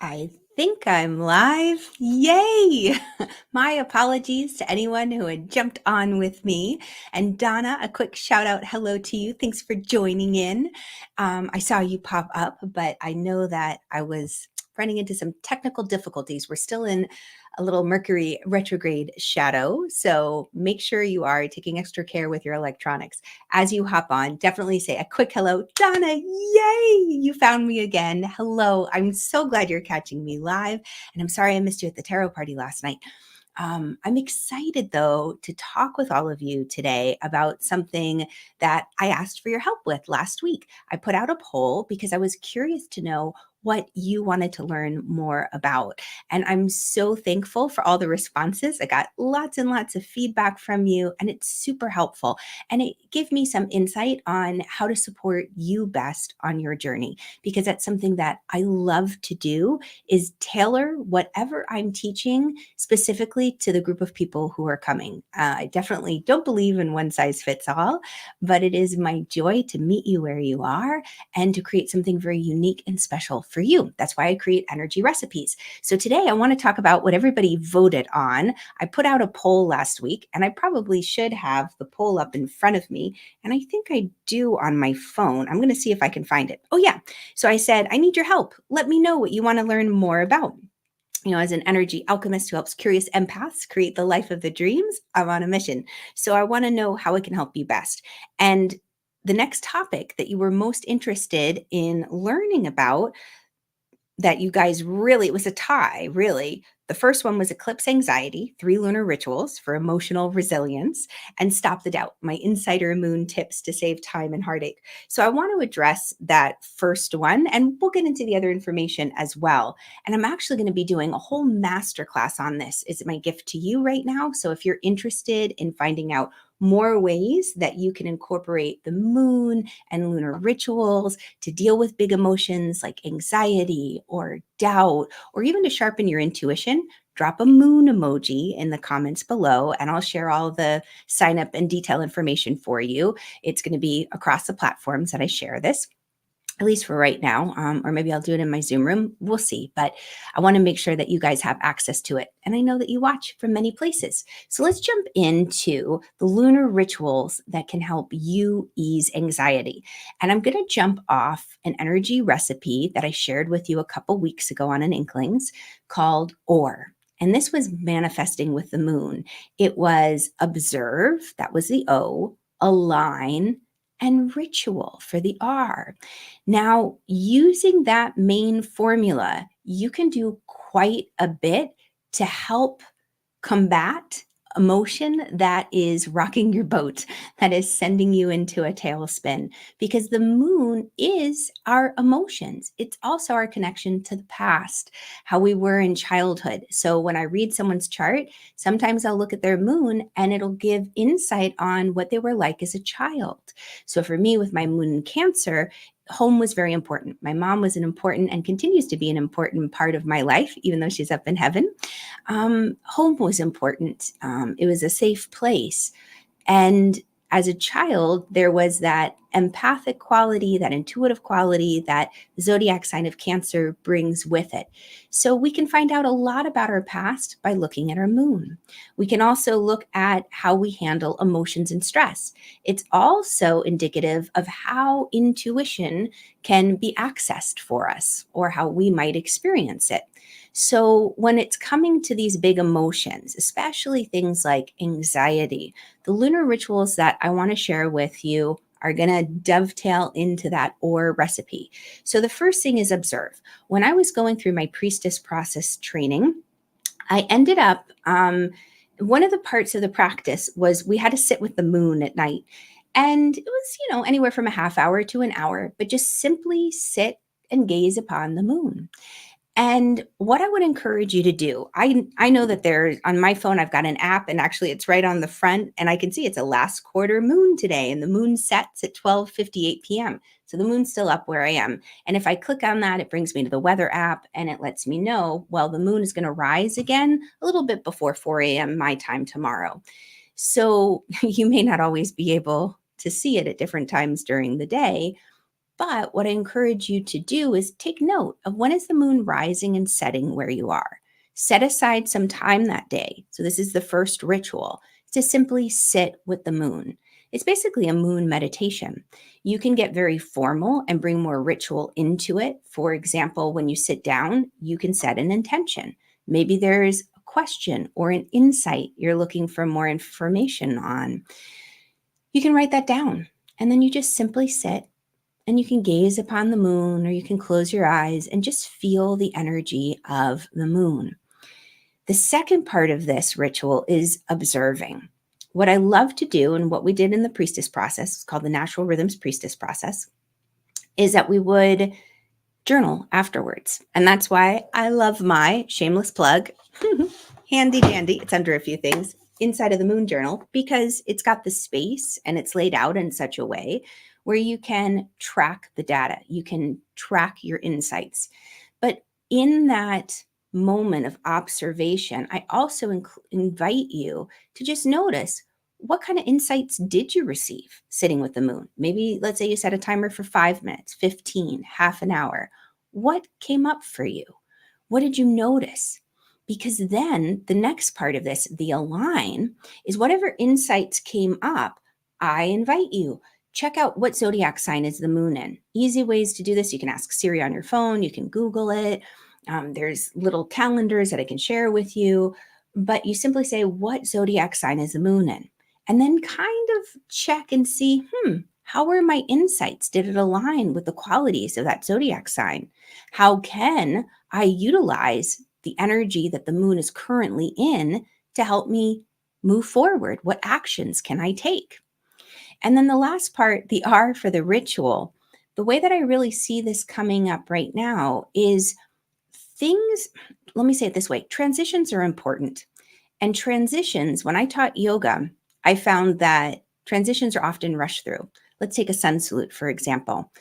I think I'm live. Yay! My apologies to anyone who had jumped on with me. And Donna, a quick shout out hello to you. Thanks for joining in. I saw you pop up, but I know that I was running into some technical difficulties. We're still in a little Mercury retrograde shadow. So make sure you are taking extra care with your electronics. As you hop on, definitely say a quick hello. Donna, yay! You found me again. Hello. I'm so glad you're catching me live. And I'm sorry I missed you at the tarot party last night. I'm excited, though, to talk with all of you today about something that I asked for your help with last week. I put out a poll because I was curious to know what you wanted to learn more about. And I'm so thankful for all the responses. I got lots and lots of feedback from you, and it's super helpful. And it gave me some insight on how to support you best on your journey, because that's something that I love to do, is tailor whatever I'm teaching specifically to the group of people who are coming. I definitely don't believe in one size fits all, but it is my joy to meet you where you are and to create something very unique and special for you. That's why I create energy recipes. So today I want to talk about what everybody voted on. I put out a poll last week, and I probably should have the poll up in front of me. And I think I do on my phone. I'm going to see if I can find it. Oh, yeah. So I said, I need your help. Let me know what you want to learn more about. As an energy alchemist who helps curious empaths create the life of their dreams, I'm on a mission. So I want to know how it can help you best. And the next topic that you were most interested in learning about, that you guys really, it was a tie, really. The first one was eclipse anxiety, 3 lunar rituals for emotional resilience, and stop the doubt, my insider moon tips to save time and heartache. So I want to address that first one, and we'll get into the other information as well. And I'm actually going to be doing a whole masterclass on this. It's my gift to you right now. So if you're interested in finding out more ways that you can incorporate the moon and lunar rituals to deal with big emotions like anxiety or doubt, or even to sharpen your intuition, drop a moon emoji in the comments below, and I'll share all the sign up and detail information for you. It's going to be across the platforms that I share this, at least for right now, or maybe I'll do it in my Zoom room. We'll see. But I want to make sure that you guys have access to it. And I know that you watch from many places. So let's jump into the lunar rituals that can help you ease anxiety. And I'm going to jump off an energy recipe that I shared with you a couple weeks ago on an Inklings called OR. And this was manifesting with the moon. It was observe, that was the O, align, and ritual for the R. Now, using that main formula, you can do quite a bit to help combat emotion that is rocking your boat, that is sending you into a tailspin, because the moon is our emotions. It's also our connection to the past, how we were in childhood. So when I read someone's chart, sometimes I'll look at their moon and it'll give insight on what they were like as a child. So for me, with my moon in Cancer, home was very important. My mom was an important and continues to be an important part of my life, even though she's up in heaven. Home was important. It was a safe place. And as a child, there was that empathic quality, that intuitive quality that the zodiac sign of Cancer brings with it. So we can find out a lot about our past by looking at our moon. We can also look at how we handle emotions and stress. It's also indicative of how intuition can be accessed for us, or how we might experience it. So when it's coming to these big emotions, especially things like anxiety, the lunar rituals that I want to share with you are going to dovetail into that OR recipe. So the first thing is observe. When I was going through my priestess process training, I ended up, one of the parts of the practice was we had to sit with the moon at night. And it was, anywhere from a half hour to an hour, but just simply sit and gaze upon the moon. And what I would encourage you to do, I know that there's, on my phone, I've got an app, and actually it's right on the front, and I can see it's a last quarter moon today, and the moon sets at 12:58 p.m. So the moon's still up where I am. And if I click on that, it brings me to the weather app, and it lets me know, well, the moon is going to rise again a little bit before 4 a.m. my time tomorrow. So you may not always be able to see it at different times during the day, But what I encourage you to do is take note of when is the moon rising and setting where you are. Set aside some time that day. So this is the first ritual, to simply sit with the moon. It's basically a moon meditation. You can get very formal and bring more ritual into it. For example, when you sit down, you can set an intention. Maybe there's a question or an insight you're looking for more information on. You can write that down, and then you just simply sit and you can gaze upon the moon, or you can close your eyes and just feel the energy of the moon. The second part of this ritual is observing. What I love to do, and what we did in the priestess process, it's called the Natural Rhythms Priestess process, is that we would journal afterwards. And that's why I love my shameless plug, handy dandy, it's under a few things, Inside of the Moon journal, because it's got the space and it's laid out in such a way where you can track the data, you can track your insights. But in that moment of observation, I also invite you to just notice, what kind of insights did you receive sitting with the moon? Maybe let's say you set a timer for 5 minutes, 15, half an hour. What came up for you? What did you notice? Because then the next part of this, the align, is whatever insights came up, I invite you, check out what zodiac sign is the moon in. Easy ways to do this. You can ask Siri on your phone. You can Google it. There's little calendars that I can share with you. But you simply say, what zodiac sign is the moon in? And then kind of check and see, how were my insights? Did it align with the qualities of that zodiac sign? How can I utilize the energy that the moon is currently in to help me move forward? What actions can I take? And then the last part, the R for the ritual, the way that I really see this coming up right now is things, let me say it this way, transitions are important. And transitions, when I taught yoga, I found that transitions are often rushed through. Let's take a sun salute, for example.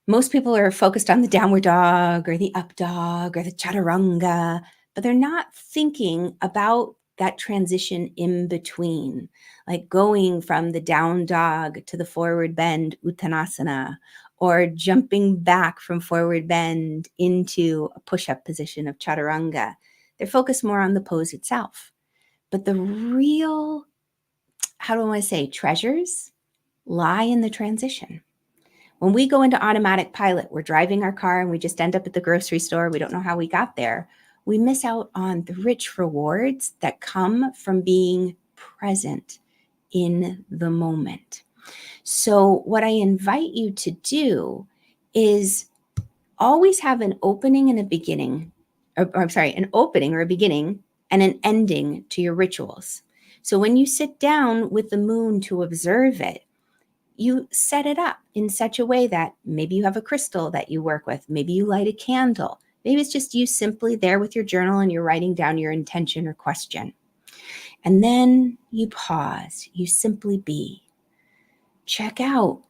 Most people are focused on the downward dog or the up dog or the chaturanga, but they're not thinking about that transition in between, like going from the down dog to the forward bend uttanasana, or jumping back from forward bend into a push-up position of chaturanga. They're focused more on the pose itself. But the real, how do I want to say, treasures lie in the transition. When we go into automatic pilot, we're driving our car and we just end up at the grocery store. We don't know how we got there. We miss out on the rich rewards that come from being present in the moment. So what I invite you to do is always have an opening and a beginning, an opening or a beginning and an ending to your rituals. So when you sit down with the moon to observe it, you set it up in such a way that maybe you have a crystal that you work with, maybe you light a candle, maybe it's just you simply there with your journal and you're writing down your intention or question. And then you pause, you simply be. Check out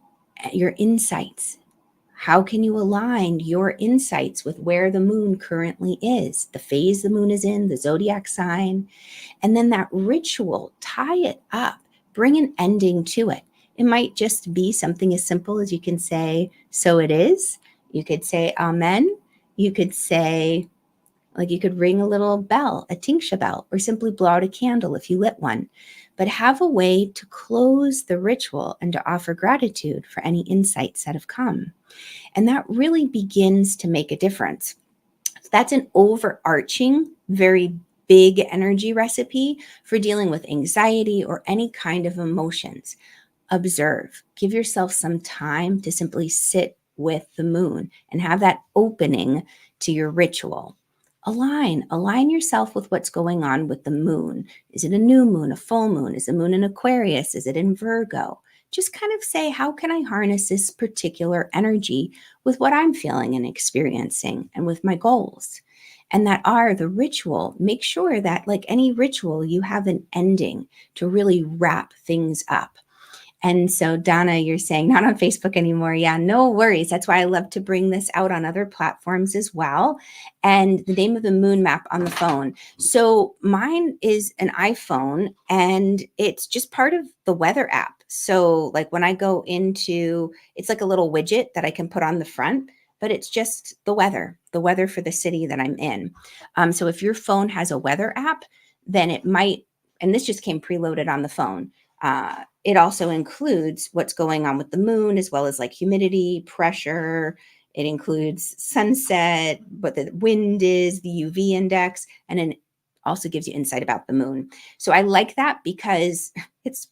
your insights. How can you align your insights with where the moon currently is, the phase the moon is in, the zodiac sign, and then that ritual, tie it up, bring an ending to it. It might just be something as simple as you can say, so it is. You could say, amen. You could say, like you could ring a little bell, a tingsha bell, or simply blow out a candle if you lit one. But have a way to close the ritual and to offer gratitude for any insights that have come. And that really begins to make a difference. So that's an overarching, very big energy recipe for dealing with anxiety or any kind of emotions. Observe, give yourself some time to simply sit with the moon and have that opening to your ritual. Align yourself with what's going on with the moon. Is it a new moon, a full moon? Is the moon in Aquarius? Is it in Virgo? Just kind of say, how can I harness this particular energy with what I'm feeling and experiencing and with my goals? And that are the ritual. Make sure that, like any ritual, you have an ending to really wrap things up. And so, Donna, you're saying not on Facebook anymore. Yeah, no worries. That's why I love to bring this out on other platforms as well. And the name of the moon map on the phone. So mine is an iPhone and it's just part of the weather app. So like when I go into, it's like a little widget that I can put on the front, but it's just the weather for the city that I'm in. So if your phone has a weather app, then it might, and this just came preloaded on the phone. It also includes what's going on with the moon, as well as like humidity, pressure. It includes sunset, what the wind is, the UV index, and then also gives you insight about the moon. So I like that because it's,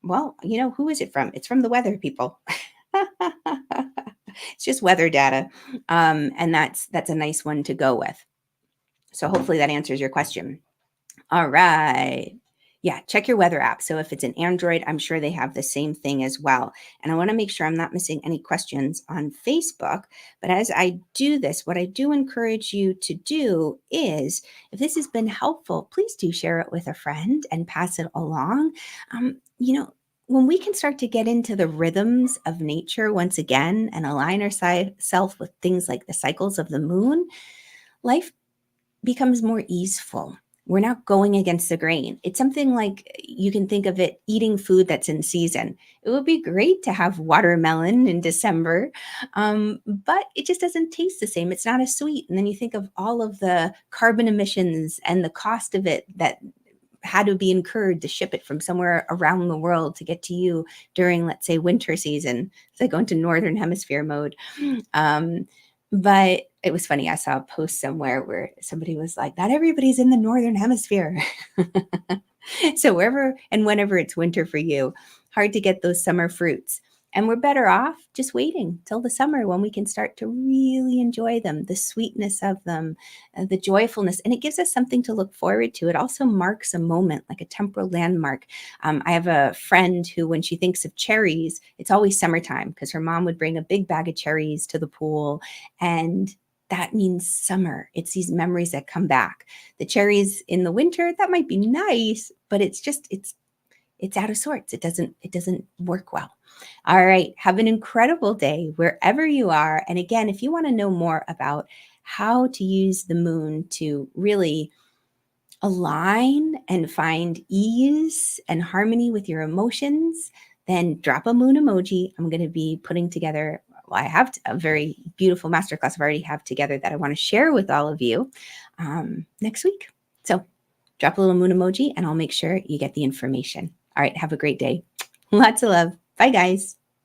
well, who is it from? It's from the weather people. It's just weather data. And that's a nice one to go with. So hopefully that answers your question. All right. Yeah, check your weather app. So if it's an Android, I'm sure they have the same thing as well. And I want to make sure I'm not missing any questions on Facebook. But as I do this, what I do encourage you to do is, if this has been helpful, please do share it with a friend and pass it along. When we can start to get into the rhythms of nature once again and align ourselves with things like the cycles of the moon, life becomes more easeful. We're not going against the grain. It's something like, you can think of it, eating food that's in season. It would be great to have watermelon in December, but it just doesn't taste the same. It's not as sweet. And then you think of all of the carbon emissions and the cost of it that had to be incurred to ship it from somewhere around the world to get to you during, let's say, winter season. It's like going to Northern Hemisphere mode. But it was funny. I saw a post somewhere where somebody was like, not everybody's in the Northern Hemisphere. So wherever and whenever it's winter for you, hard to get those summer fruits. And we're better off just waiting till the summer when we can start to really enjoy them, the sweetness of them, the joyfulness. And it gives us something to look forward to. It also marks a moment, like a temporal landmark. I have a friend who, when she thinks of cherries, it's always summertime because her mom would bring a big bag of cherries to the pool. And that means summer. It's these memories that come back. The cherries in the winter, that might be nice, but it's out of sorts. It doesn't work well. All right. Have an incredible day wherever you are. And again, if you want to know more about how to use the moon to really align and find ease and harmony with your emotions, then drop a moon emoji. I'm going to be putting together, well, I have a very beautiful masterclass I already have together that I want to share with all of you next week. So drop a little moon emoji and I'll make sure you get the information. All right. Have a great day. Lots of love. Bye, guys.